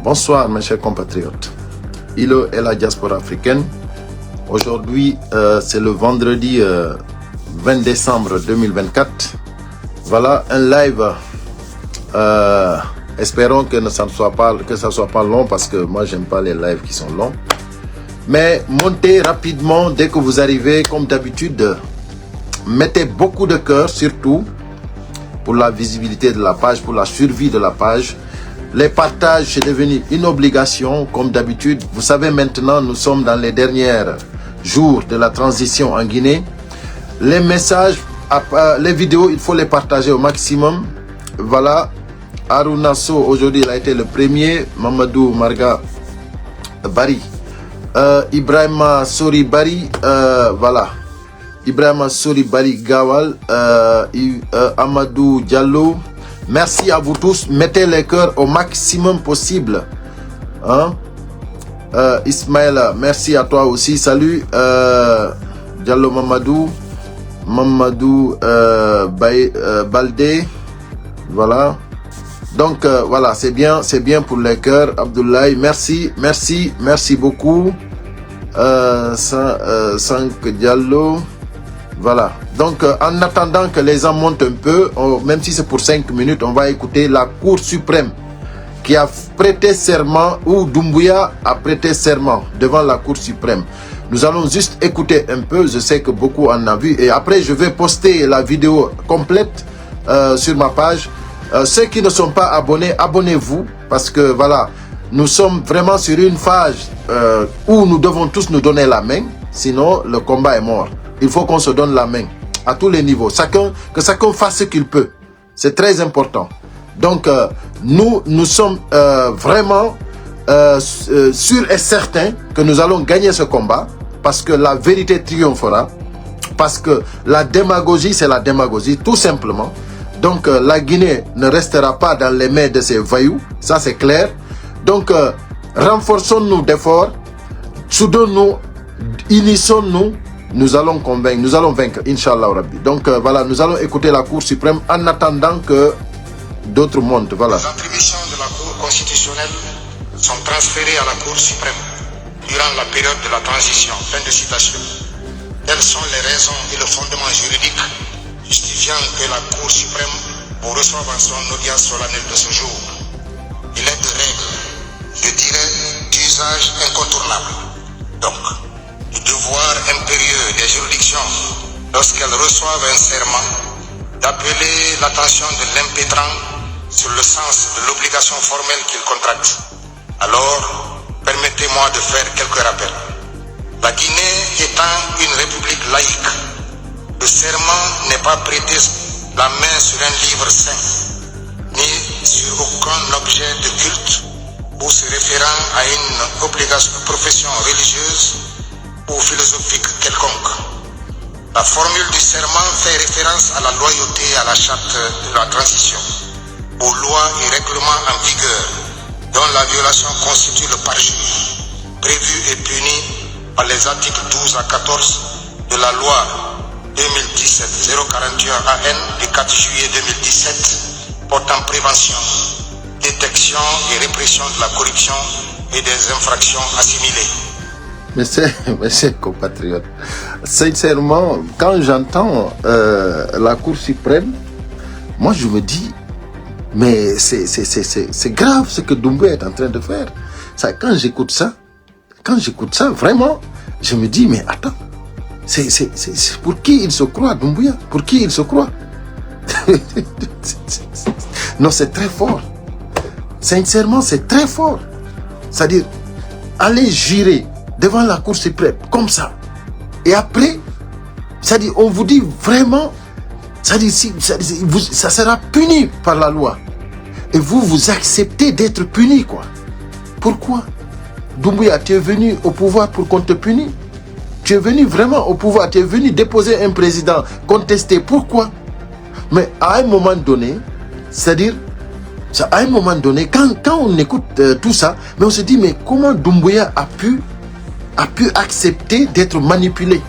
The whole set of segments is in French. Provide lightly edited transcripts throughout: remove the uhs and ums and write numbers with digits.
Bonsoir mes chers compatriotes. Ilo et la diaspora africaine. Aujourd'hui, c'est le vendredi 20 décembre 2024. Voilà un live. Espérons que ça ne soit pas long parce que moi j'aime pas les lives qui sont longs. Mais montez rapidement dès que vous arrivez, comme d'habitude. Mettez beaucoup de cœur, surtout pour la visibilité de la page, pour la survie de la page. Les partages, c'est devenu une obligation, comme d'habitude. Vous savez, maintenant, nous sommes dans les derniers jours de la transition en Guinée. Les messages, les vidéos, il faut les partager au maximum. Voilà. Arunasso, aujourd'hui, il a été le premier. Mamadou Marga Bari. Ibrahima Sori Bari. Voilà. Ibrahima Sori Bari Gawal. Amadou Diallo. Merci à vous tous. Mettez les cœurs au maximum possible. Hein? Ismaël, merci à toi aussi. Salut. Diallo Mamadou. Mamadou Baldé. Voilà. Donc, voilà, c'est bien pour les cœurs. Abdoulaye, merci beaucoup. Sank Diallo. Voilà. Donc, en attendant que les gens montent un peu, même si c'est pour 5 minutes, on va écouter la Cour suprême qui a prêté serment, ou Doumbouya a prêté serment devant la Cour suprême. Nous allons juste écouter un peu, je sais que beaucoup en ont vu, et après je vais poster la vidéo complète sur ma page. Ceux qui ne sont pas abonnés, abonnez-vous, parce que voilà, nous sommes vraiment sur une phase où nous devons tous nous donner la main, sinon le combat est mort. Il faut qu'on se donne la main à tous les niveaux. Que chacun fasse ce qu'il peut. C'est très important. Donc, nous sommes vraiment sûrs et certains que nous allons gagner ce combat parce que la vérité triomphera. Parce que la démagogie, c'est la démagogie, tout simplement. Donc, la Guinée ne restera pas dans les mains de ces voyous. Ça, c'est clair. Donc, renforçons-nous d'efforts. Soudons-nous. Unissons-nous. Nous allons convaincre, nous allons vaincre, Inch'Allah Rabbi. Donc voilà, nous allons écouter la Cour suprême en attendant que d'autres montent. Voilà. Les attributions de la Cour constitutionnelle sont transférées à la Cour suprême durant la période de la transition. Fin de citation. Telles sont les raisons et le fondement juridique justifiant que la Cour suprême vous reçoive en son audience solennelle de ce jour. Il est de règle, je dirais d'usage incontournable. Donc, du devoir impérieux des juridictions, lorsqu'elles reçoivent un serment, d'appeler l'attention de l'impétrant sur le sens de l'obligation formelle qu'il contracte. Alors, permettez-moi de faire quelques rappels. La Guinée étant une république laïque, le serment n'est pas prêté la main sur un livre saint, ni sur aucun objet de culte ou se référant à une obligation de profession religieuse ou philosophique quelconque. La formule du serment fait référence à la loyauté à la charte de la transition, aux lois et règlements en vigueur, dont la violation constitue le parjure, prévu et puni par les articles 12 à 14 de la loi 2017-041 AN du 4 juillet 2017 portant prévention, détection et répression de la corruption et des infractions assimilées. Mes chers compatriotes, sincèrement, quand j'entends la Cour suprême, moi je me dis, mais c'est grave ce que Doumbouya est en train de faire. Ça, quand j'écoute ça, vraiment, je me dis, mais attends, c'est pour qui il se croit, Doumbouya? Pour qui il se croit? Non, c'est très fort. Sincèrement, c'est très fort. C'est-à-dire, aller jurer devant la Cour suprême, comme ça. Et après, c'est-à-dire, on vous dit vraiment, c'est-à-dire, ça sera puni par la loi. Et vous acceptez d'être puni, quoi. Pourquoi? Doumbouya, tu es venu au pouvoir pour qu'on te punisse. Tu es venu vraiment au pouvoir, tu es venu déposer un président contesté. Pourquoi? Mais à un moment donné, c'est-à-dire, à un moment donné, quand on écoute tout ça, mais on se dit, mais comment Doumbouya a pu accepter d'être manipulé?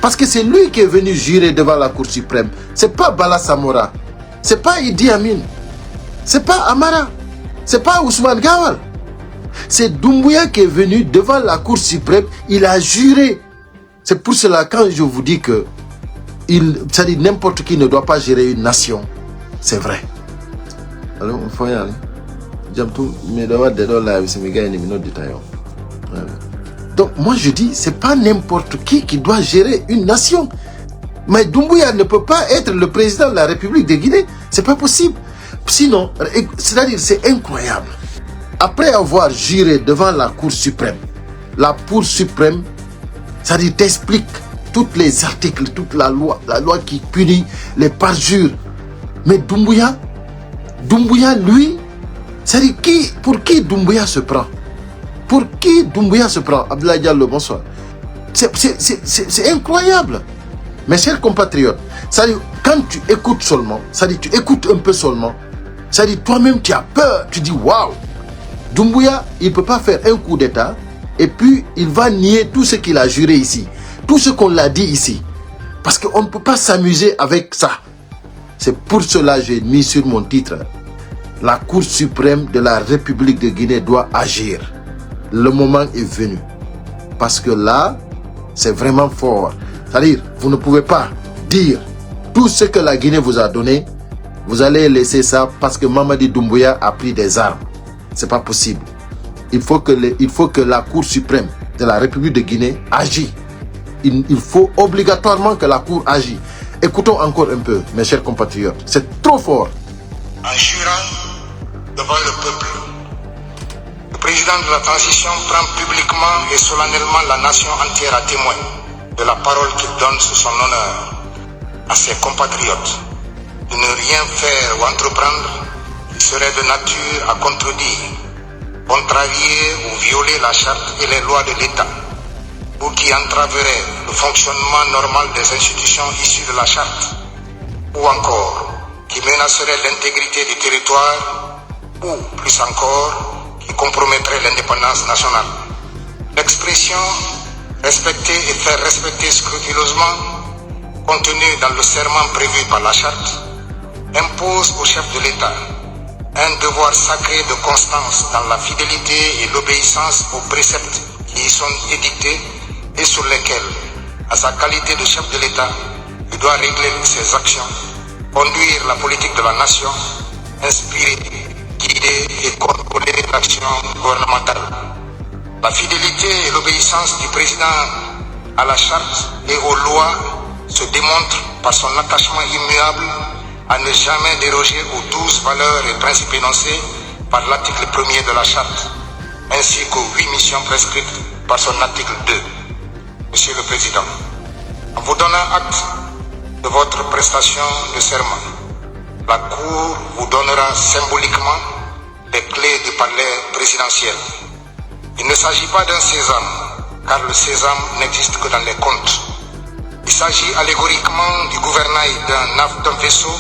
Parce que c'est lui qui est venu jurer devant la Cour suprême. C'est pas Bala Samora, c'est pas Idi Amin, c'est pas Amara, c'est pas Ousmane Gawal. C'est Doumbouya qui est venu devant la Cour suprême, il a juré. C'est pour cela quand je vous dis que ça dit n'importe qui ne doit pas gérer une nation. C'est vrai. Alors, il faut y aller. Donc moi je dis, c'est pas n'importe qui doit gérer une nation. Mais Doumbouya ne peut pas être le président de la République de Guinée. C'est pas possible. Sinon, c'est-à-dire c'est incroyable. Après avoir juré devant la Cour suprême, la Cour suprême, c'est-à-dire t'explique tous les articles, toute la loi qui punit les parjures. Mais Doumbouya, lui, c'est-à-dire pour qui Doumbouya se prend? Pour qui Doumbouya se prend? Abdoulaye Diallo, bonsoir. C'est incroyable. Mes chers compatriotes, c'est-à-dire quand tu écoutes seulement, c'est-à-dire tu écoutes un peu seulement, c'est-à-dire toi-même tu as peur, tu dis waouh, Doumbouya, il ne peut pas faire un coup d'État et puis il va nier tout ce qu'il a juré ici, tout ce qu'on l'a dit ici. Parce qu'on ne peut pas s'amuser avec ça. C'est pour cela que j'ai mis sur mon titre, la Cour suprême de la République de Guinée doit agir. Le moment est venu. Parce que là, c'est vraiment fort. C'est-à-dire, vous ne pouvez pas dire tout ce que la Guinée vous a donné, vous allez laisser ça parce que Mamadi Doumbouya a pris des armes. C'est pas possible. Il faut que la Cour suprême de la République de Guinée agisse. Il faut obligatoirement que la Cour agisse. Écoutons encore un peu, mes chers compatriotes. C'est trop fort. En jurant devant le peuple, le président de la transition prend publiquement et solennellement la nation entière à témoin de la parole qu'il donne sous son honneur à ses compatriotes de ne rien faire ou entreprendre qui serait de nature à contredire, contrarier ou violer la charte et les lois de l'État, ou qui entraverait le fonctionnement normal des institutions issues de la charte, ou encore qui menacerait l'intégrité du territoire, ou plus encore, qui compromettrait l'indépendance nationale. L'expression respecter et faire respecter scrupuleusement, contenu dans le serment prévu par la charte, impose au chef de l'État un devoir sacré de constance dans la fidélité et l'obéissance aux préceptes qui y sont édictés et sur lesquels, à sa qualité de chef de l'État, il doit régler ses actions, conduire la politique de la nation, inspirer, guider et contrôler l'action gouvernementale. La fidélité et l'obéissance du président à la charte et aux lois se démontrent par son attachement immuable à ne jamais déroger aux 12 valeurs et principes énoncés par l'article 1er de la charte, ainsi qu'aux 8 missions prescrites par son article 2. Monsieur le Président, en vous donnant acte de votre prestation de serment, la Cour vous donnera symboliquement les clés du palais présidentiel. Il ne s'agit pas d'un sésame, car le sésame n'existe que dans les contes. Il s'agit allégoriquement du gouvernail d'un vaisseau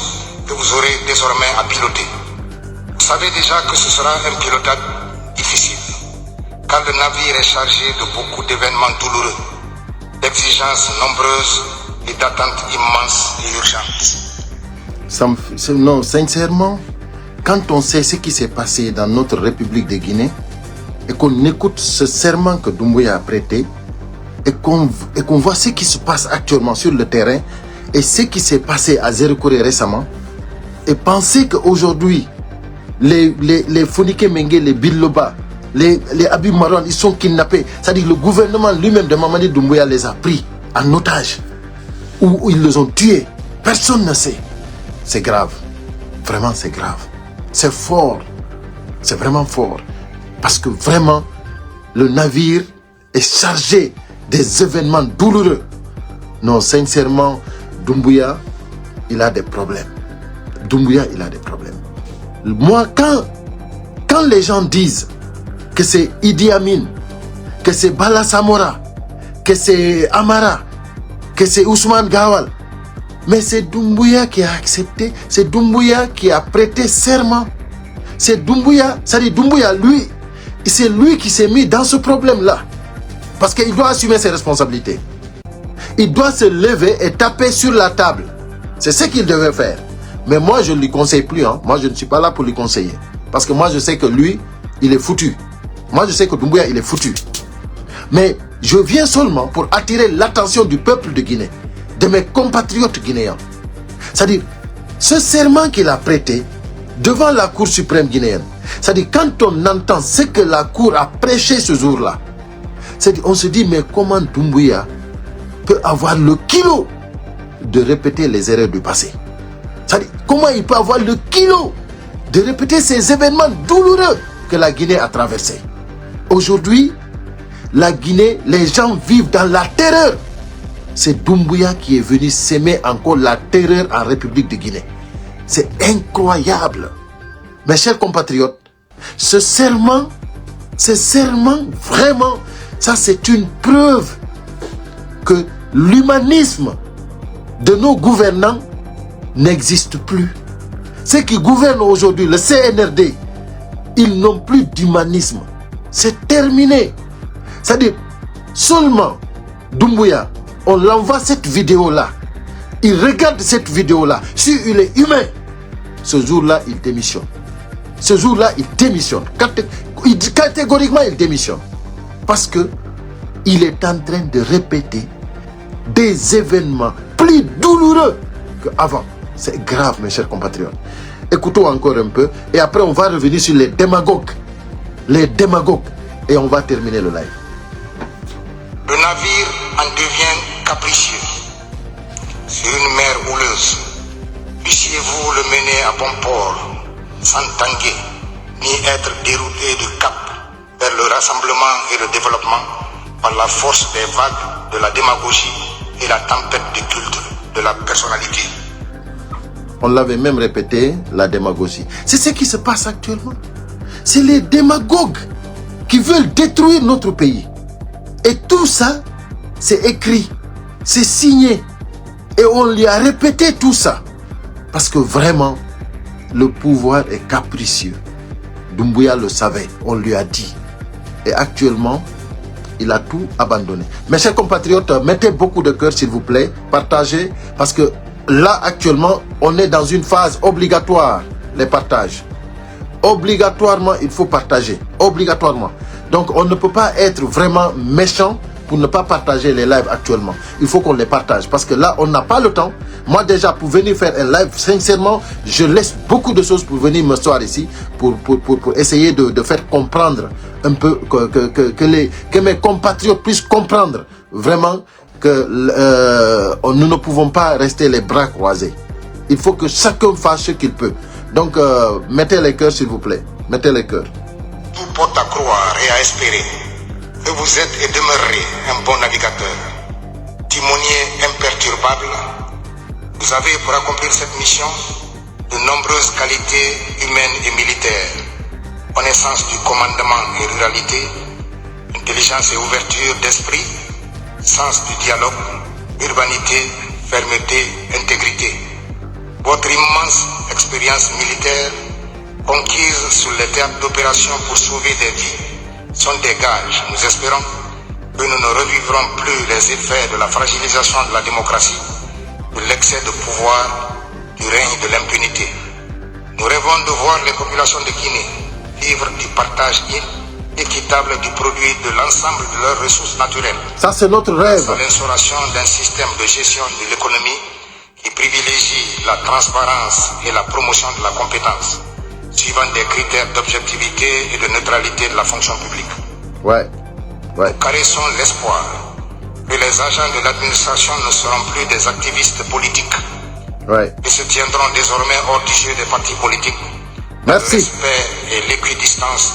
que vous aurez désormais à piloter. Vous savez déjà que ce sera un pilotage difficile, car le navire est chargé de beaucoup d'événements douloureux, d'exigences nombreuses et d'attentes immenses et urgentes. Non, sincèrement, quand on sait ce qui s'est passé dans notre République de Guinée, et qu'on écoute ce serment que Doumbouya a prêté, et qu'on voit ce qui se passe actuellement sur le terrain, et ce qui s'est passé à Zérokoré récemment, et penser qu'aujourd'hui, les Fonike Mengue, les Biloba, les Habib Marwan, ils sont kidnappés. C'est-à-dire le gouvernement lui-même de Mamadi Doumbouya les a pris en otage, ou ils les ont tués. Personne ne sait. C'est grave. Vraiment, c'est grave. C'est fort. C'est vraiment fort. Parce que vraiment, le navire est chargé des événements douloureux. Non, sincèrement, Doumbouya, il a des problèmes. Doumbouya, il a des problèmes. Moi, quand les gens disent que c'est Idi Amin, que c'est Bala Samora, que c'est Amara, que c'est Ousmane Gawal, mais c'est Doumbouya qui a accepté, c'est Doumbouya qui a prêté serment. C'est Doumbouya, c'est-à-dire Doumbouya, lui, c'est lui qui s'est mis dans ce problème-là. Parce qu'il doit assumer ses responsabilités. Il doit se lever et taper sur la table. C'est ce qu'il devait faire. Mais moi, je ne lui conseille plus. Hein. Moi, je ne suis pas là pour lui conseiller. Parce que moi, je sais que lui, il est foutu. Moi, je sais que Doumbouya, il est foutu. Mais je viens seulement pour attirer l'attention du peuple de Guinée, de mes compatriotes guinéens. C'est-à-dire, ce serment qu'il a prêté devant la Cour suprême guinéenne, c'est-à-dire, quand on entend ce que la Cour a prêché ce jour-là, on se dit, mais comment Doumbouya peut avoir le kilo de répéter les erreurs du passé? C'est-à-dire, comment il peut avoir le kilo de répéter ces événements douloureux que la Guinée a traversés? Aujourd'hui, la Guinée, les gens vivent dans la terreur. C'est Doumbouya qui est venu s'aimer encore la terreur en République de Guinée. C'est incroyable. Mes chers compatriotes, ce serment, vraiment, ça c'est une preuve que l'humanisme de nos gouvernants n'existe plus. Ceux qui gouvernent aujourd'hui, le CNRD, ils n'ont plus d'humanisme. C'est terminé. C'est-à-dire, seulement Doumbouya, on l'envoie cette vidéo-là. Il regarde cette vidéo-là. Si il est humain, ce jour-là, il démissionne. Ce jour-là, il démissionne. Catégoriquement, il démissionne. Parce que il est en train de répéter des événements plus douloureux qu'avant. C'est grave, mes chers compatriotes. Écoutons encore un peu. Et après, on va revenir sur les démagogues. Les démagogues. Et on va terminer le live. Le navire en devient capricieux. Sur une mer houleuse, puissiez-vous le mener à bon port, sans tanguer, ni être dérouté du cap vers le rassemblement et le développement par la force des vagues de la démagogie et la tempête de culte de la personnalité. On l'avait même répété, la démagogie. C'est ce qui se passe actuellement. C'est les démagogues qui veulent détruire notre pays. Et tout ça, c'est écrit, c'est signé. Et on lui a répété tout ça. Parce que vraiment, le pouvoir est capricieux. Doumbouya le savait, on lui a dit. Et actuellement, il a tout abandonné. Mes chers compatriotes, mettez beaucoup de cœur s'il vous plaît. Partagez, parce que là, actuellement, on est dans une phase obligatoire, les partages. Obligatoirement, il faut partager. Obligatoirement. Donc, on ne peut pas être vraiment méchant pour ne pas partager les lives actuellement. Il faut qu'on les partage. Parce que là, on n'a pas le temps. Moi, déjà, pour venir faire un live, sincèrement, je laisse beaucoup de choses pour venir m'asseoir ici, pour essayer de faire comprendre un peu, que mes compatriotes puissent comprendre vraiment que nous ne pouvons pas rester les bras croisés. Il faut que chacun fasse ce qu'il peut. Donc, mettez les cœurs, s'il vous plaît. Mettez les cœurs. Tout porte à croire et à espérer que vous êtes et demeurez un bon navigateur, timonier imperturbable. Vous avez pour accomplir cette mission de nombreuses qualités humaines et militaires, connaissance du commandement et ruralité, intelligence et ouverture d'esprit, sens du dialogue, urbanité, fermeté, intégrité. Votre immense expérience militaire, conquise sur les théâtres d'opération pour sauver des vies, sont des gages. Nous espérons que nous ne revivrons plus les effets de la fragilisation de la démocratie, de l'excès de pouvoir, du règne de l'impunité. Nous rêvons de voir les populations de Guinée vivre du partage équitable du produit de l'ensemble de leurs ressources naturelles. Ça, c'est notre rêve. Sans l'instauration d'un système de gestion de l'économie qui privilégie la transparence et la promotion de la compétence, suivant des critères d'objectivité et de neutralité de la fonction publique. Ouais. Nous caressons l'espoir que les agents de l'administration ne seront plus des activistes politiques et se tiendront désormais hors du jeu des partis politiques. Merci. Le respect et l'équidistance,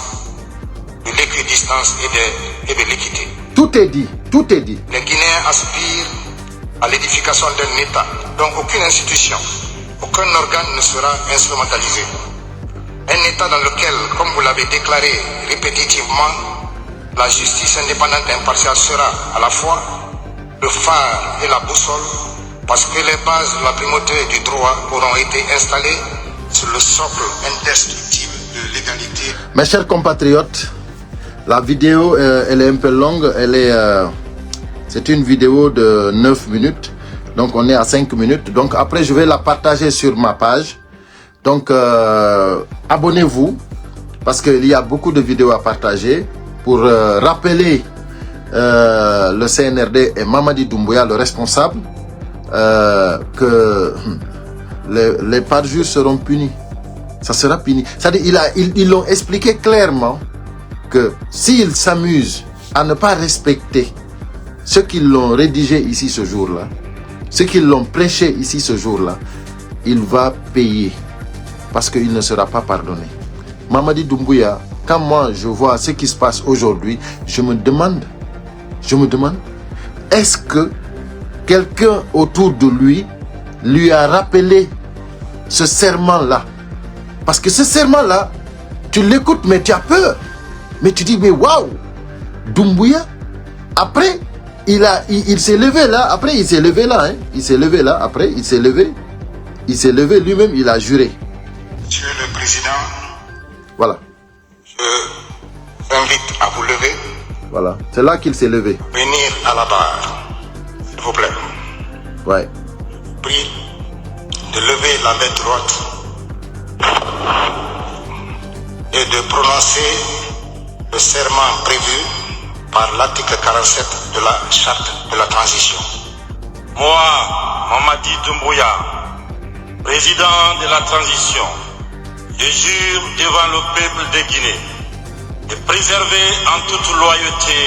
et de l'équité. Tout est dit, tout est dit. Les Guinéens aspirent à l'édification d'un État dont aucune institution, aucun organe ne sera instrumentalisé. Un État dans lequel, comme vous l'avez déclaré répétitivement, la justice indépendante et impartiale sera à la fois le phare et la boussole, parce que les bases de la primauté du droit auront été installées sur le socle indestructible de l'égalité. Mes chers compatriotes, la vidéo, elle est un peu longue. C'est une vidéo de 9 minutes. Donc, on est à 5 minutes. Donc, après, je vais la partager sur ma page. Donc, abonnez-vous, parce qu'il y a beaucoup de vidéos à partager. pour rappeler le CNRD et Mamadi Doumbouya, le responsable, que les parjures seront punis. Ça sera puni. C'est-à-dire, ils l'ont expliqué clairement que s'ils s'amusent à ne pas respecter ceux qui l'ont rédigé ici ce jour-là, ceux qui l'ont prêché ici ce jour-là, il va payer parce qu'il ne sera pas pardonné. Mamadi Doumbouya, quand moi je vois ce qui se passe aujourd'hui, je me demande, est-ce que quelqu'un autour de lui a rappelé ce serment-là? Parce que ce serment-là, tu l'écoutes, mais tu as peur. Mais tu dis, mais waouh, Doumbouya, après, il s'est levé là, après il s'est levé là, hein. Il s'est levé là, après il s'est levé lui-même, il a juré. Monsieur le Président, voilà. Je vous invite à vous lever. Voilà, c'est là qu'il s'est levé. Venir à la barre, s'il vous plaît. Ouais. Je prie de lever la main droite et de prononcer le serment prévu par l'article 47 de la charte de la transition. Moi, Mamadi Doumbouya, président de la transition, je jure devant le peuple de Guinée de préserver en toute loyauté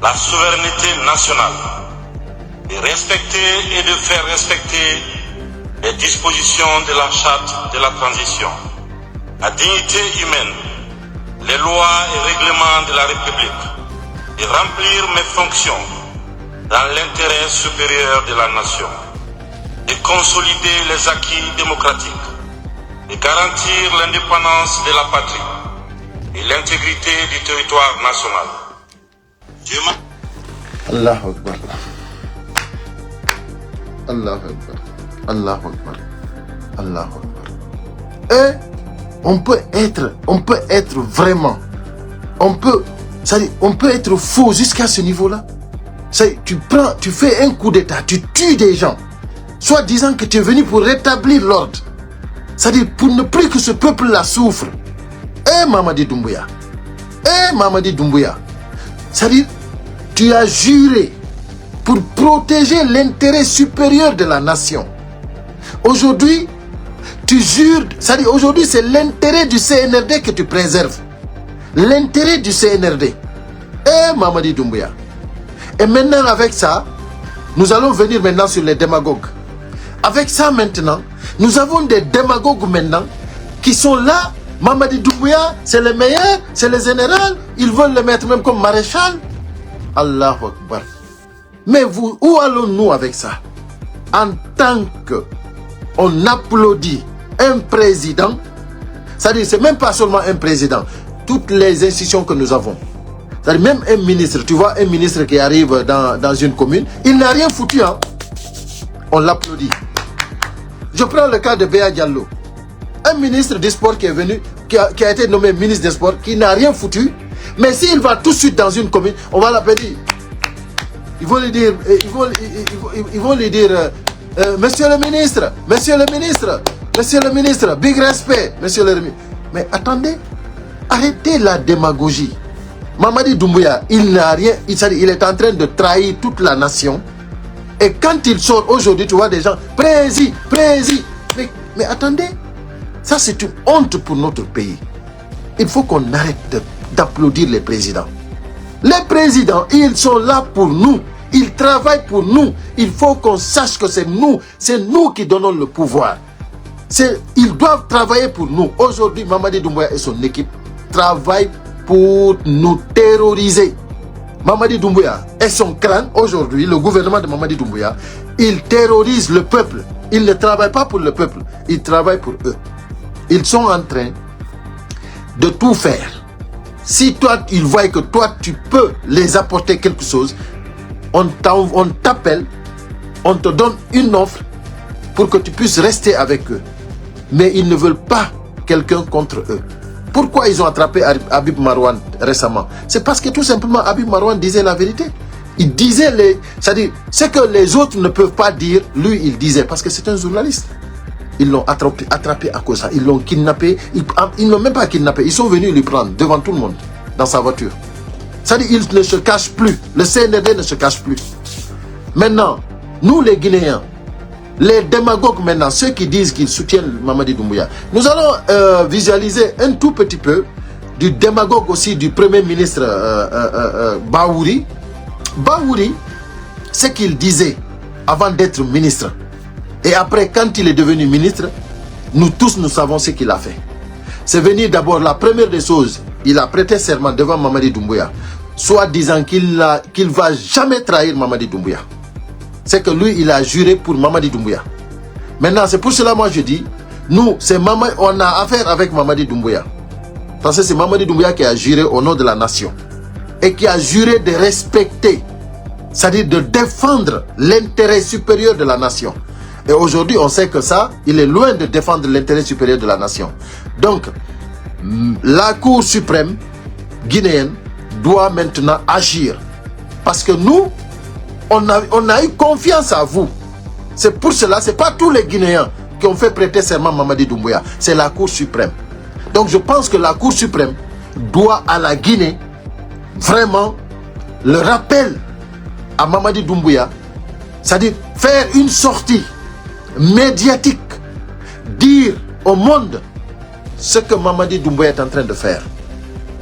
la souveraineté nationale, de respecter et de faire respecter les dispositions de la charte de la transition, la dignité humaine, les lois et règlements de la République, de remplir mes fonctions dans l'intérêt supérieur de la nation, de consolider les acquis démocratiques, de garantir l'indépendance de la patrie et l'intégrité du territoire national. Allahu Akbar. Allahu Akbar. Allahu Akbar. Allahu Akbar. Et on peut être vraiment, on peut être faux jusqu'à ce niveau-là. Tu fais un coup d'état, tu tues des gens, soit disant que tu es venu pour rétablir l'ordre. C'est-à-dire pour ne plus que ce peuple-là souffre. Mamadi Doumbouya. Mamadi Doumbouya. C'est-à-dire, tu as juré pour protéger l'intérêt supérieur de la nation. Aujourd'hui, tu jures, c'est-à-dire aujourd'hui c'est l'intérêt du CNRD que tu préserves. L'intérêt du CNRD. Mamadi Doumbouya. Et maintenant avec ça, nous allons venir maintenant sur les démagogues. Avec ça maintenant, nous avons des démagogues maintenant qui sont là. Mamadi Doumbouya, c'est le meilleur, c'est le général. Ils veulent le mettre même comme maréchal. Allahu Akbar. Mais vous, où allons-nous avec ça? En tant qu'on applaudit un président, c'est-à-dire c'est même pas seulement un président, toutes les institutions que nous avons. C'est-à-dire même un ministre, tu vois un ministre qui arrive dans une commune, il n'a rien foutu, hein? On l'applaudit. Je prends le cas de Béa Diallo. Un ministre du sport qui est venu, qui a été nommé ministre des Sports, qui n'a rien foutu. Mais s'il va tout de suite dans une commune, on va l'appeler. Ils vont lui dire, monsieur le ministre, monsieur le ministre, monsieur le ministre, big respect, monsieur le ministre. Mais attendez, arrêtez la démagogie. Mamadi Doumbouya, il n'a rien, il est en train de trahir toute la nation. Et quand il sort aujourd'hui, tu vois des gens, prési. Mais attendez, ça c'est une honte pour notre pays. Il faut qu'on arrête d'applaudir les présidents. Les présidents, ils sont là pour nous. Ils travaillent pour nous. Il faut qu'on sache que c'est nous qui donnons le pouvoir. Ils doivent travailler pour nous. Aujourd'hui, Mamadi Doumbouya et son équipe travaillent pour nous terroriser. Mamadi Doumbouya et son clan, aujourd'hui, le gouvernement de Mamadi Doumbouya, ils terrorisent le peuple. Ils ne travaillent pas pour le peuple, ils travaillent pour eux. Ils sont en train de tout faire. Si toi, ils voient que toi, tu peux les apporter quelque chose, on t'appelle, on te donne une offre pour que tu puisses rester avec eux. Mais ils ne veulent pas quelqu'un contre eux. Pourquoi ils ont attrapé Habib Marouane récemment? C'est parce que tout simplement Habib Marouane disait la vérité. Il disait c'est-à-dire ce que les autres ne peuvent pas dire, lui il disait parce que c'est un journaliste. Ils l'ont attrapé à cause de ça. Ils l'ont kidnappé. Ils n'ont même pas kidnappé. Ils sont venus lui prendre devant tout le monde. dans sa voiture. C'est-à-dire il ne se cache plus. Le CNRD ne se cache plus. Maintenant, nous les Guinéens, les démagogues maintenant, ceux qui disent qu'ils soutiennent Mamadi Doumbouya, nous allons visualiser un tout petit peu du démagogue aussi du Premier ministre Bahouri. Bahouri, ce qu'il disait avant d'être ministre, et après quand il est devenu ministre, nous tous nous savons ce qu'il a fait. C'est venir d'abord, la première des choses, il a prêté serment devant Mamadi Doumbouya, soit disant qu'il ne va jamais trahir Mamadi Doumbouya. C'est que lui, il a juré pour Mamadi Doumbouya. Maintenant, c'est pour cela moi je dis, nous, on a affaire avec Mamadi Doumbouya. Parce que c'est Mamadi Doumbouya qui a juré au nom de la nation. Et qui a juré de respecter, c'est-à-dire de défendre l'intérêt supérieur de la nation. Et aujourd'hui, on sait que ça, il est loin de défendre l'intérêt supérieur de la nation. Donc, la Cour suprême guinéenne doit maintenant agir. Parce que nous, on a eu confiance à vous. C'est pour cela, ce n'est pas tous les Guinéens qui ont fait prêter serment à Mamadi Doumbouya. C'est la Cour suprême. Donc je pense que la Cour suprême doit à la Guinée vraiment le rappel à Mamadi Doumbouya, c'est-à-dire faire une sortie médiatique, dire au monde ce que Mamadi Doumbouya est en train de faire.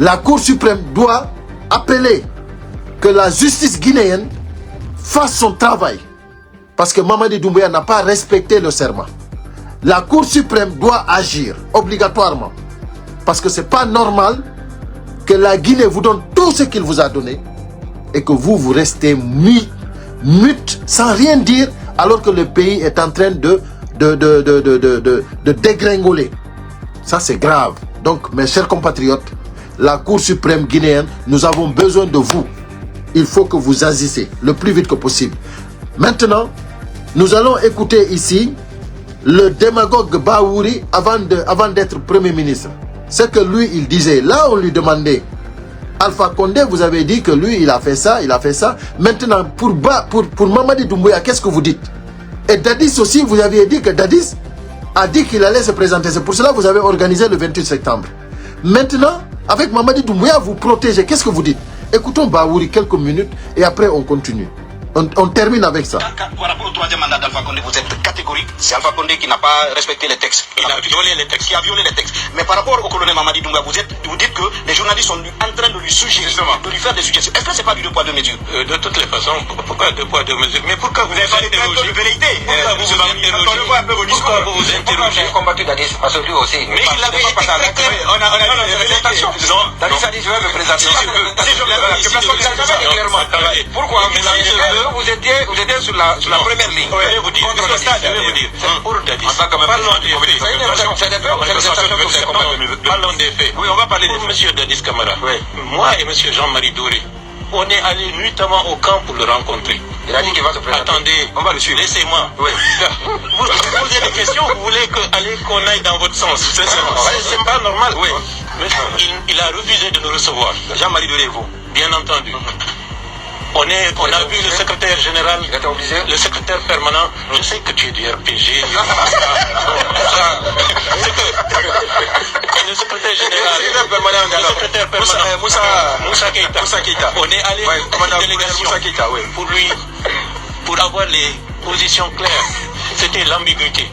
La Cour suprême doit appeler que la justice guinéenne fasse son travail. Parce que Mamadi Doumbouya n'a pas respecté le serment. La Cour suprême doit agir obligatoirement. Parce que ce n'est pas normal que la Guinée vous donne tout ce qu'il vous a donné et que vous restez mute sans rien dire alors que le pays est en train de dégringoler. Ça c'est grave. Donc mes chers compatriotes, la Cour suprême guinéenne, nous avons besoin de vous. Il faut que vous agissez le plus vite que possible. Maintenant, nous allons écouter ici le démagogue Bahouri avant d'être Premier ministre. C'est que lui, il disait, là on lui demandait, Alpha Condé, vous avez dit que lui, il a fait ça, il a fait ça. Maintenant, pour Mamadi Doumbouya, qu'est-ce que vous dites? Et Dadis aussi, vous aviez dit que Dadis a dit qu'il allait se présenter. C'est pour cela que vous avez organisé le 28 septembre. Maintenant, avec Mamadi Doumbouya, vous protégez. Qu'est-ce que vous dites? Écoutons Bahouri quelques minutes et après on continue. On termine avec ça. Par rapport au troisième mandat d'Alpha Condé, vous êtes catégorique. C'est Alpha Condé qui n'a pas respecté les textes. Il a violé les textes. Qui a violé les textes. Mais par rapport au colonel Mamadi Doumbouya, vous dites que les journalistes sont en train de lui suggérer, de lui faire des suggestions. Est-ce que c'est pas du deux poids deux mesures? De toutes les façons, pourquoi deux poids deux mesures? Mais pourquoi vous vous interrogez? De vérité. Pourquoi vous vous interrogez? J'ai combattu Dadis, parce que lui aussi. Mais il avait été très clair. On a vu les intentions. Dadis a dit je vais me présenter. Pourquoi vous étiez sur la première ligne. Je vais vous dire. Pour Dadis. Parlons des faits. Oui, on va parler des faits. Monsieur Dadis Camara, moi et monsieur Jean-Marie Douré, on est allé nuitamment au camp pour le rencontrer. Il a dit qu'il va se présenter. Attendez, on va le suivre. Laissez-moi. Oui. Vous posez des questions, vous voulez qu'on aille dans votre sens. C'est pas normal. Oui. Il a refusé de nous recevoir. Jean-Marie Douré, vous. Bien entendu. On a vu le secrétaire général, le secrétaire permanent. Je sais que tu es du RPG. Le secrétaire général, le secrétaire permanent, Moussa Keïta. On est allé en délégation pour avoir les positions claires. C'était l'ambiguïté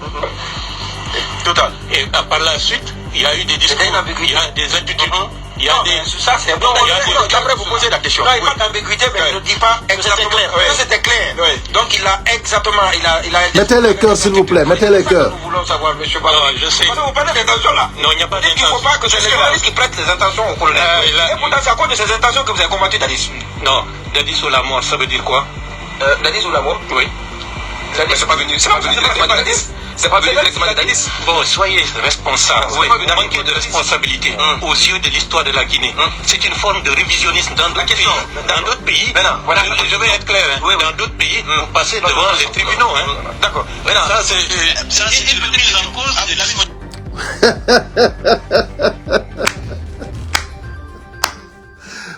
totale. Et par la suite, il y a eu des discours, il y a des attitudes. Il y a des... Ça c'est bon. Après vous posez la question. Non, il n'y a pas d'ambiguïté, mais il ne dit pas exactement. C'était clair. Donc il a exactement, il a. Mettez les cœurs s'il vous plaît, mettez les cœurs. Nous voulons savoir, monsieur Barra. Je sais. Vous parlez d'intention là. Non, il n'y a pas d'intention. Il ne faut pas que c'est les journalistes qui prêtent les intentions au colonel. Et pourtant c'est à cause de ces intentions que vous avez combattu Dadis. Non, Dadis ou la mort, ça veut dire quoi? Dadis ou la mort? Oui. C'est pas venu directement de Dadis. C'est pas venu directement de Dadis. Bon, soyez responsable. Oui. Manquez de responsabilité aux yeux de l'histoire de la Guinée. C'est une forme de révisionnisme dans d'autres pays. Dans d'autres pays, je vais être clair, dans d'autres pays, vous passez devant les tribunaux. D'accord. Ça, c'est une remise en cause de la...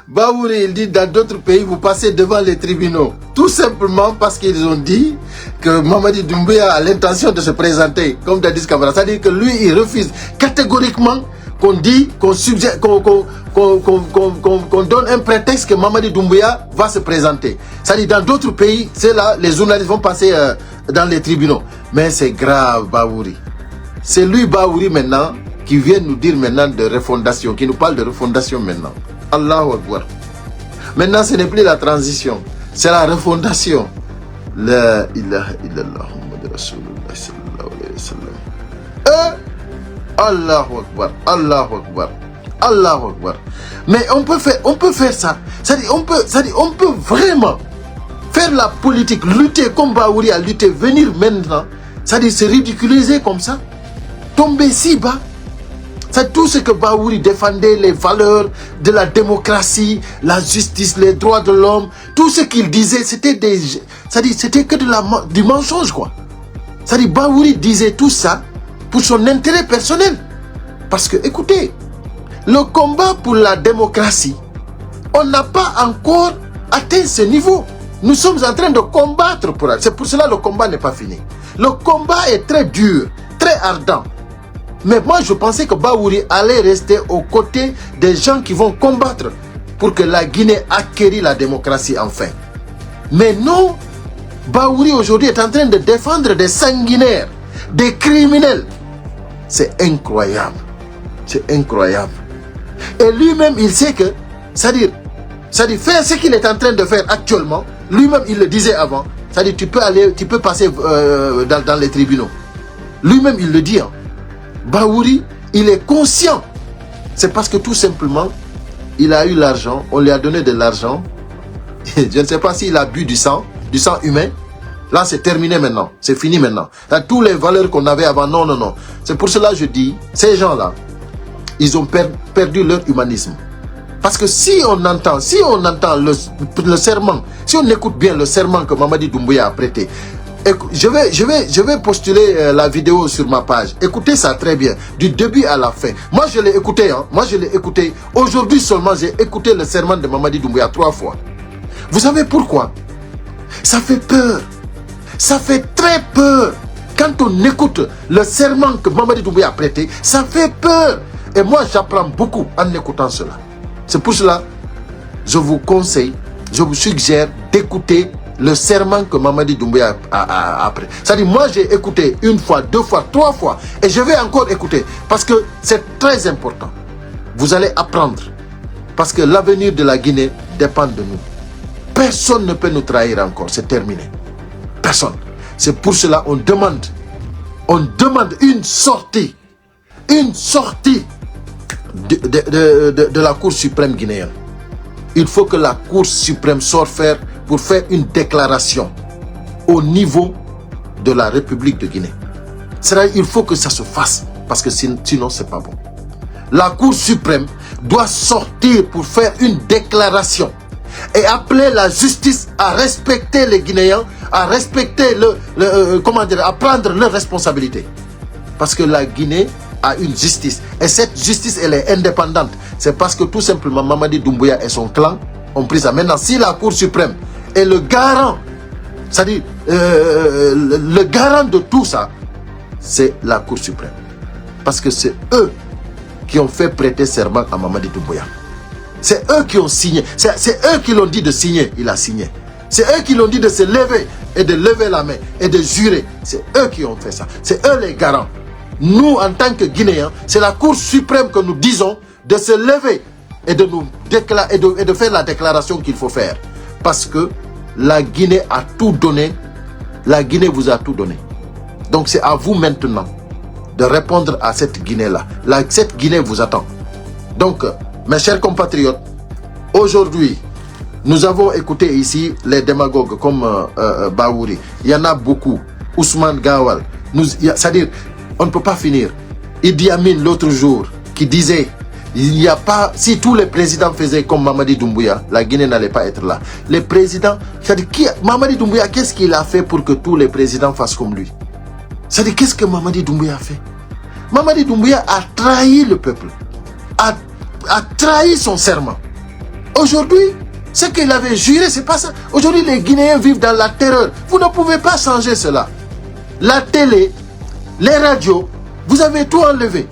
Bahouri, il dit dans d'autres pays, vous passez devant les tribunaux. Tout simplement parce qu'ils ont dit que Mamadi Doumbouya a l'intention de se présenter comme Dadis Camara. C'est-à-dire que lui, il refuse catégoriquement qu'on dit, qu'on suggère, qu'on donne un prétexte que Mamadi Doumbouya va se présenter. C'est-à-dire dans d'autres pays, c'est là, les journalistes vont passer dans les tribunaux. Mais c'est grave, Bahouri. C'est lui, Bahouri, maintenant, qui vient nous dire maintenant de refondation, qui nous parle de refondation maintenant. Allahu Akbar. Maintenant, ce n'est plus la transition, c'est la refondation. La ilaha illallah Muhammad Rasulullah sallallahu alayhi wa sallam. Allahu Akbar, Allahu Akbar, Allahu Akbar. Mais on peut faire ça. C'est-à-dire, on peut vraiment faire la politique, lutter comme Bahouri a lutté, venir maintenant, c'est-à-dire se ridiculiser comme ça, tomber si bas. C'est tout ce que Bahouri défendait, les valeurs de la démocratie, la justice, les droits de l'homme, tout ce qu'il disait, c'était que du mensonge, quoi. C'est-à-dire, Bahouri disait tout ça pour son intérêt personnel. Parce que, écoutez, le combat pour la démocratie, on n'a pas encore atteint ce niveau. Nous sommes en train de combattre pour elle. C'est pour cela que le combat n'est pas fini. Le combat est très dur, très ardent. Mais moi, je pensais que Bahouri allait rester aux côtés des gens qui vont combattre pour que la Guinée acquérit la démocratie enfin. Mais non, Bahouri aujourd'hui est en train de défendre des sanguinaires, des criminels. C'est incroyable. C'est incroyable. Et lui-même, il sait que, c'est-à-dire faire ce qu'il est en train de faire actuellement, lui-même, il le disait avant, c'est-à-dire tu peux passer dans les tribunaux. Lui-même, il le dit, hein. Bahouri, il est conscient. C'est parce que tout simplement, il a eu l'argent, on lui a donné de l'argent. Je ne sais pas s'il a bu du sang humain. Là, c'est terminé maintenant. C'est fini maintenant. Là, toutes les valeurs qu'on avait avant, non, non, non. C'est pour cela que je dis, ces gens-là, ils ont perdu leur humanisme. Parce que si on entend le serment, si on écoute bien le serment que Mamadi Doumbouya a prêté, je vais postuler la vidéo sur ma page. Écoutez ça très bien, du début à la fin. Moi, je l'ai écouté, hein. Moi, je l'ai écouté. Aujourd'hui seulement, j'ai écouté le serment de Mamadi Doumbouya 3 fois. Vous savez pourquoi? Ça fait peur. Ça fait très peur. Quand on écoute le serment que Mamadi Doumbouya a prêté, ça fait peur. Et moi, j'apprends beaucoup en écoutant cela. C'est pour cela, je vous conseille, je vous suggère d'écouter le serment que Mamadi Doumbouya a appris. C'est-à-dire, moi j'ai écouté 1 fois, 2 fois, 3 fois, et je vais encore écouter, parce que c'est très important. Vous allez apprendre, parce que l'avenir de la Guinée dépend de nous. Personne ne peut nous trahir encore, c'est terminé. Personne. C'est pour cela qu'on demande une sortie de la Cour suprême guinéenne. Il faut que la Cour suprême sorte pour faire une déclaration au niveau de la République de Guinée. C'est-à-dire, il faut que ça se fasse, parce que sinon, c'est pas bon. La Cour suprême doit sortir pour faire une déclaration et appeler la justice à respecter les Guinéens, à respecter à prendre leurs responsabilités. Parce que la Guinée a une justice, et cette justice, elle est indépendante. C'est parce que tout simplement Mamadi Doumbouya et son clan ont pris ça. Maintenant, si la Cour suprême est le garant, c'est-à-dire le garant de tout ça, c'est la Cour suprême. Parce que c'est eux qui ont fait prêter serment à Mamadi Doumbouya. C'est eux qui ont signé. C'est eux qui l'ont dit de signer, il a signé. C'est eux qui l'ont dit de se lever et de lever la main et de jurer. C'est eux qui ont fait ça. C'est eux les garants. Nous, en tant que Guinéens, c'est la Cour suprême que nous disons de se lever et de nous déclarer et de faire la déclaration qu'il faut faire. Parce que la Guinée a tout donné. La Guinée vous a tout donné. Donc c'est à vous maintenant de répondre à cette Guinée-là. Cette Guinée vous attend. Donc, mes chers compatriotes, aujourd'hui, nous avons écouté ici les démagogues comme Bahouri. Il y en a beaucoup. Ousmane Gawal. C'est-à-dire, on ne peut pas finir. Idi Amin l'autre jour qui disait, il n'y a pas, si tous les présidents faisaient comme Mamadi Doumbouya, la Guinée n'allait pas être là. Les présidents, c'est-à-dire, Mamadi Doumbouya, qu'est-ce qu'il a fait pour que tous les présidents fassent comme lui? C'est-à-dire, qu'est-ce que Mamadi Doumbouya a fait? Mamadi Doumbouya a trahi le peuple, a trahi son serment. Aujourd'hui, ce qu'il avait juré, c'est pas ça. Aujourd'hui, les Guinéens vivent dans la terreur. Vous ne pouvez pas changer cela. La télé, les radios, vous avez tout enlevé.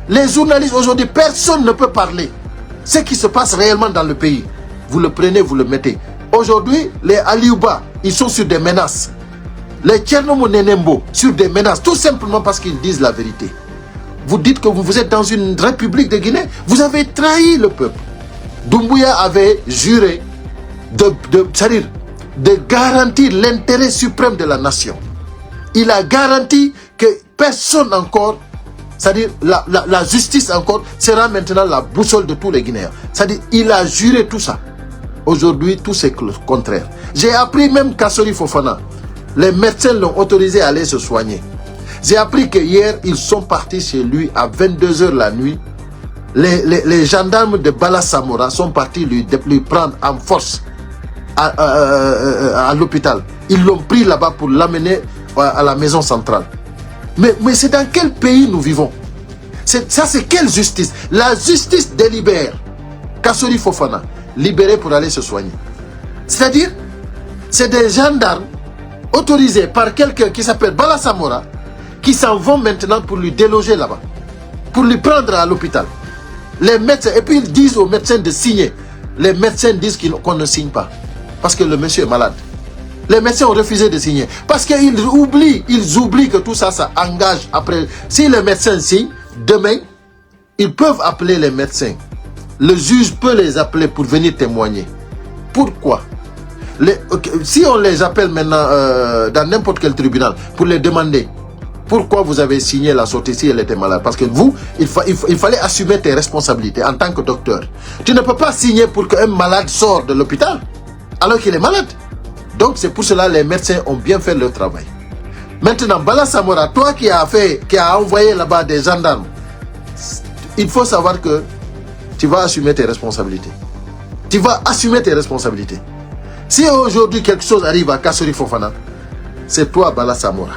Les journalistes, aujourd'hui, personne ne peut parler. ce qui se passe réellement dans le pays. Vous le prenez, vous le mettez. Aujourd'hui, les Aliouba, ils sont sur des menaces. Les Tchernomo Nenembo, sur des menaces, tout simplement parce qu'ils disent la vérité. Vous dites que vous êtes dans une république de Guinée, vous avez trahi le peuple. Doumbouya avait juré de garantir l'intérêt suprême de la nation. Il a garanti que personne encore, c'est-à-dire la justice encore, sera maintenant la boussole de tous les Guinéens. C'est-à-dire il a juré tout ça. Aujourd'hui, tout c'est le contraire. J'ai appris même Kassori Fofana, les médecins l'ont autorisé à aller se soigner. J'ai appris que hier, ils sont partis chez lui à 22 h la nuit. Les gendarmes de Bala Samora sont partis lui prendre en force à l'hôpital. Ils l'ont pris là-bas pour l'amener à la maison centrale. Mais c'est dans quel pays nous vivons? Ça, c'est quelle justice? La justice délibère Kassori Fofana, libéré pour aller se soigner. C'est-à-dire, c'est des gendarmes autorisés par quelqu'un qui s'appelle Bala Samora qui s'en vont maintenant pour lui déloger là-bas, pour lui prendre à l'hôpital. Les médecins, et puis ils disent aux médecins de signer. Les médecins disent qu'on ne signe pas, parce que le monsieur est malade. Les médecins ont refusé de signer, parce qu'ils oublient que tout ça, ça engage après. Si les médecins signent, demain, ils peuvent appeler les médecins. Le juge peut les appeler pour venir témoigner. Pourquoi? Si on les appelle maintenant dans n'importe quel tribunal, pour les demander, pourquoi vous avez signé la sortie si elle était malade? Parce que vous, il fallait assumer tes responsabilités en tant que docteur. Tu ne peux pas signer pour qu'un malade sorte de l'hôpital alors qu'il est malade. Donc c'est pour cela que les médecins ont bien fait leur travail. Maintenant, Bala Samora, toi qui as envoyé là-bas des gendarmes, il faut savoir que tu vas assumer tes responsabilités. Tu vas assumer tes responsabilités. Si aujourd'hui quelque chose arrive à Kassori Fofana, c'est toi Bala Samora.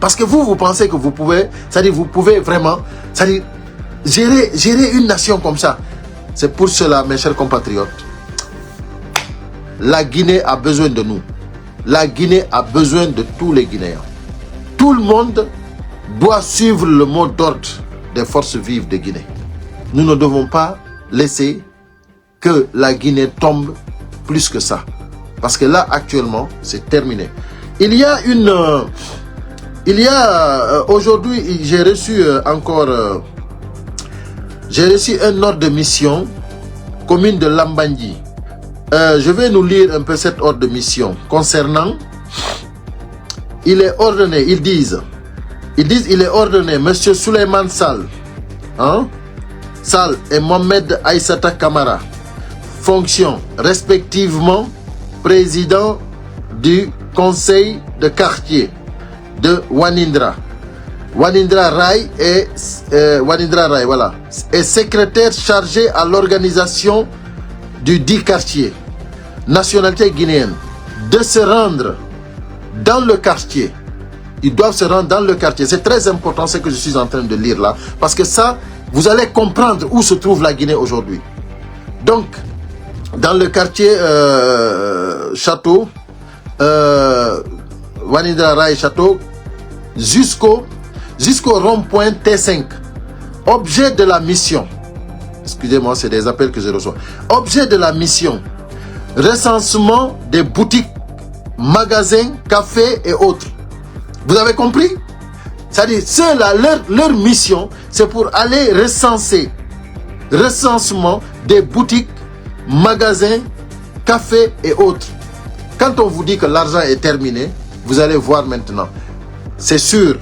Parce que vous pensez que vous pouvez, c'est-à-dire vous pouvez vraiment, c'est-à-dire gérer une nation comme ça. C'est pour cela, mes chers compatriotes, la Guinée a besoin de nous. La Guinée a besoin de tous les Guinéens. Tout le monde doit suivre le mot d'ordre des forces vives de Guinée. Nous ne devons pas laisser que la Guinée tombe plus que ça. Parce que là, actuellement, c'est terminé. Aujourd'hui, j'ai reçu un ordre de mission, commune de Lambandji. Je vais nous lire un peu cet ordre de mission concernant. Il est ordonné, ils disent, il est ordonné, Monsieur Souleymane Sall, Sall et Mohamed Aïssata Kamara, fonction respectivement président du conseil de quartier de Wanindra Rai et voilà, et secrétaire chargé à l'organisation du dit quartier, nationalité guinéenne, de se rendre dans le quartier. Ils doivent se rendre dans le quartier. C'est très important ce que je suis en train de lire là, parce que ça, vous allez comprendre où se trouve la Guinée aujourd'hui. Donc, dans le quartier Château, Wanindra Rai Château, jusqu'au rond-point T5. Objet de la mission. Excusez-moi, c'est des appels que je reçois. Objet de la mission. Recensement des boutiques, magasins, cafés et autres. Vous avez compris? C'est-à-dire, ceux-là, leur mission, c'est pour aller recenser. Recensement des boutiques, magasins, cafés et autres. Quand on vous dit que l'argent est terminé, vous allez voir maintenant. C'est sur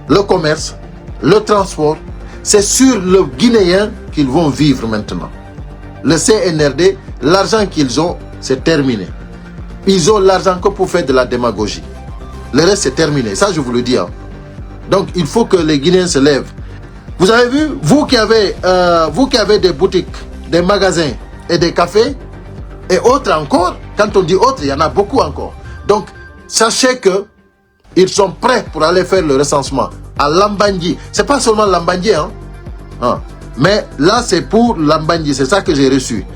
le commerce, le transport, c'est sur le Guinéen qu'ils vont vivre maintenant. Le CNRD, l'argent qu'ils ont, c'est terminé. Ils ont l'argent que pour faire de la démagogie. Le reste, c'est terminé. Ça, je vous le dis. Donc, il faut que les Guinéens se lèvent. Vous avez vu, vous qui avez des boutiques, des magasins et des cafés, et autres encore, quand on dit autres, il y en a beaucoup encore. Donc, sachez que ils sont prêts pour aller faire le recensement à Lambandji. C'est pas seulement Lambandji, mais là c'est pour Lambandji, c'est ça que j'ai reçu.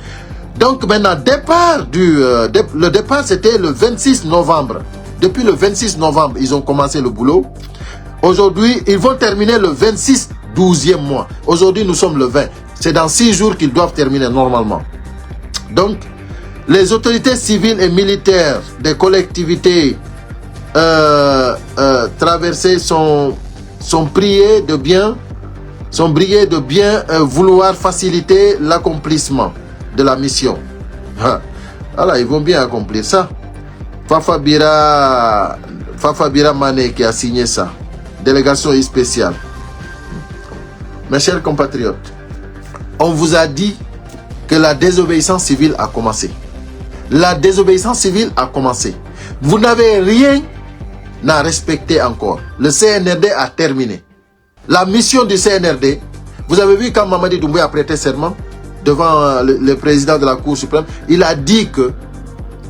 Donc maintenant, le départ c'était le 26 novembre. Depuis le 26 novembre, ils ont commencé le boulot. Aujourd'hui, ils vont terminer le 26 12e mois. Aujourd'hui, nous sommes le 20. C'est dans 6 jours qu'ils doivent terminer normalement. Donc, les autorités civiles et militaires des collectivités traversées sont priées de bien vouloir faciliter l'accomplissement de la mission. Voilà, ils vont bien accomplir ça. Fafa Bira Mané qui a signé ça. Délégation spéciale. Mes chers compatriotes, on vous a dit que la désobéissance civile a commencé. La désobéissance civile a commencé. Vous n'avez rien à respecter encore. Le CNRD a terminé. La mission du CNRD, vous avez vu quand Mamadi Doumbouya a prêté serment devant le président de la Cour suprême, il a dit que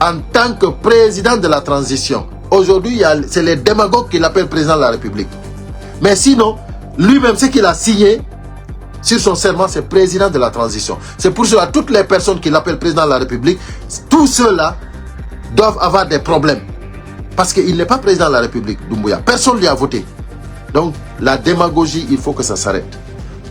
en tant que président de la transition, aujourd'hui c'est les démagogues qui l'appellent président de la République. Mais sinon, lui-même ce qu'il a signé sur son serment, c'est président de la transition. C'est pour cela que toutes les personnes qui l'appellent président de la République, tous ceux-là doivent avoir des problèmes. Parce qu'il n'est pas président de la République, Doumbouya. Personne ne lui a voté. Donc, la démagogie, il faut que ça s'arrête.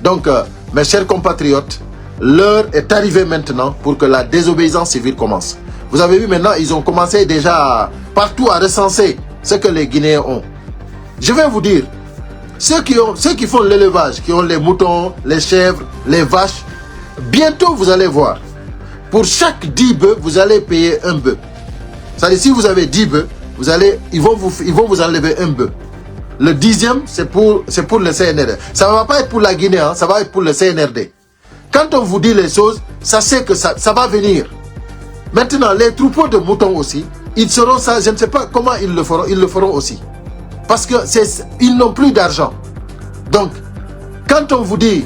Donc, mes chers compatriotes, l'heure est arrivée maintenant pour que la désobéissance civile commence. Vous avez vu maintenant, ils ont commencé déjà partout à recenser ce que les Guinéens ont. Je vais vous dire, ceux qui font l'élevage, qui ont les moutons, les chèvres, les vaches, bientôt vous allez voir, pour chaque 10 bœufs, vous allez payer un bœuf. C'est-à-dire, si vous avez 10 bœufs, ils vont vous enlever un bœuf. Le 10e, c'est pour le CNRD. Ça ne va pas être pour la Guinée, hein, ça va être pour le CNRD. Quand on vous dit les choses, sachez que ça va venir. Maintenant, les troupeaux de moutons aussi, ils seront ça, je ne sais pas comment ils le feront aussi. Parce qu'ils n'ont plus d'argent. Donc, quand on vous dit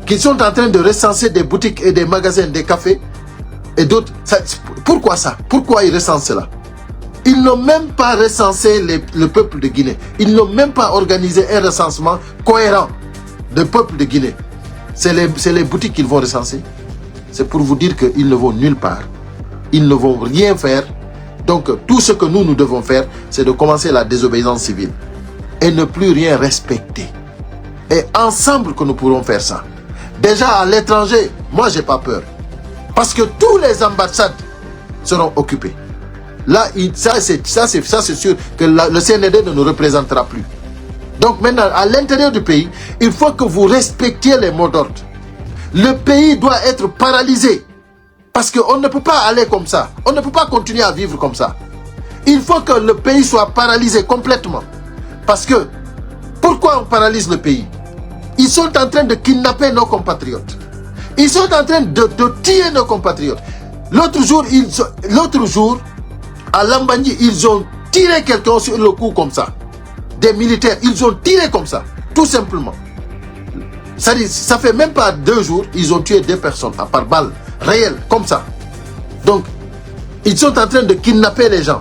qu'ils sont en train de recenser des boutiques et des magasins, des cafés et d'autres, pourquoi ça? Pourquoi ils recensent cela? Ils n'ont même pas recensé le peuple de Guinée. Ils n'ont même pas organisé un recensement cohérent du peuple de Guinée. C'est les boutiques qu'ils vont recenser. C'est pour vous dire qu'ils ne vont nulle part. Ils ne vont rien faire. Donc, tout ce que nous devons faire, c'est de commencer la désobéissance civile. Et ne plus rien respecter. Et ensemble que nous pourrons faire ça. Déjà à l'étranger, moi j'ai pas peur. Parce que tous les ambassades seront occupées. Là, ça c'est sûr que le CNRD ne nous représentera plus. Donc maintenant, à l'intérieur du pays, il faut que vous respectiez les mots d'ordre. Le pays doit être paralysé. Parce qu'on ne peut pas aller comme ça. On ne peut pas continuer à vivre comme ça. Il faut que le pays soit paralysé complètement. Parce que, pourquoi on paralyse le pays? Ils sont en train de kidnapper nos compatriotes. Ils sont en train de tuer nos compatriotes. L'autre jour, à Lambani, ils ont tiré quelqu'un sur le cou comme ça. Des militaires, ils ont tiré comme ça. Tout simplement. Ça fait même pas 2 jours, ils ont tué 2 personnes par balle. Réel, comme ça. Donc, ils sont en train de kidnapper les gens.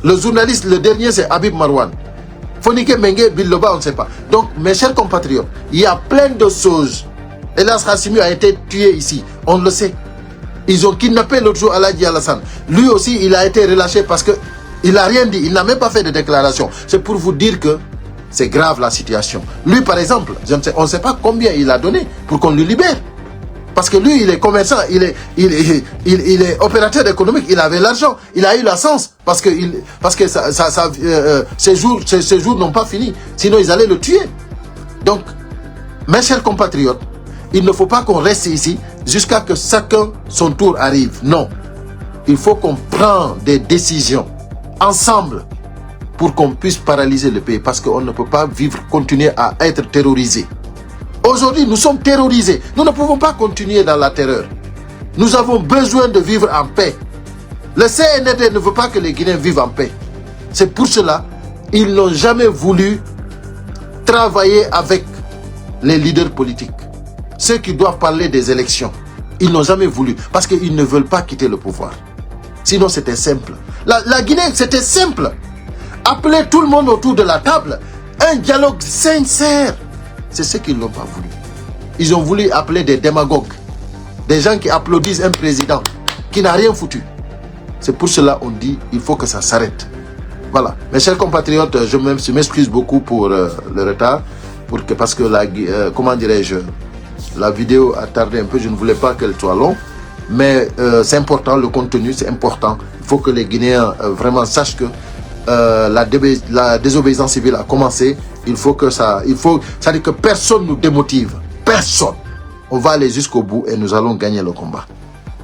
Le journaliste, le dernier, c'est Habib Marwan. Fonike Mengue, Biloba, on ne sait pas. Donc, mes chers compatriotes, il y a plein de choses. Elas Hassimi a été tué ici, on le sait. Ils ont kidnappé l'autre jour Aladji Alassane. Lui aussi, il a été relâché parce qu'il n'a rien dit, il n'a même pas fait de déclaration. C'est pour vous dire que c'est grave la situation. Lui, par exemple, on ne sait pas combien il a donné pour qu'on le libère. Parce que lui, il est commerçant, il est opérateur économique, il avait l'argent, il a eu la chance, parce que ses jours n'ont pas fini, sinon ils allaient le tuer. Donc, mes chers compatriotes, il ne faut pas qu'on reste ici jusqu'à que chacun son tour arrive. Non, il faut qu'on prenne des décisions ensemble pour qu'on puisse paralyser le pays, parce qu'on ne peut pas continuer à être terrorisé. Aujourd'hui, nous sommes terrorisés. Nous ne pouvons pas continuer dans la terreur. Nous avons besoin de vivre en paix. Le CNRD ne veut pas que les Guinéens vivent en paix. C'est pour cela qu'ils n'ont jamais voulu travailler avec les leaders politiques. Ceux qui doivent parler des élections. Ils n'ont jamais voulu parce qu'ils ne veulent pas quitter le pouvoir. Sinon, c'était simple. La Guinée, c'était simple. Appeler tout le monde autour de la table. Un dialogue sincère. C'est ce qu'ils n'ont pas voulu. Ils ont voulu appeler des démagogues. Des gens qui applaudissent un président qui n'a rien foutu. C'est pour cela qu'on dit il faut que ça s'arrête. Voilà. Mes chers compatriotes, je m'excuse beaucoup pour le retard. Parce que, comment dirais-je, La vidéo a tardé un peu, je ne voulais pas qu'elle soit longue. Mais c'est important, le contenu, c'est important. Il faut que les Guinéens vraiment sachent que la désobéissance civile a commencé. Il faut que ça veut dire que personne nous démotive. Personne. On va aller jusqu'au bout et nous allons gagner le combat.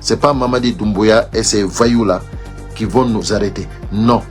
C'est pas Mamadi Doumbouya et ces voyous-là qui vont nous arrêter. Non.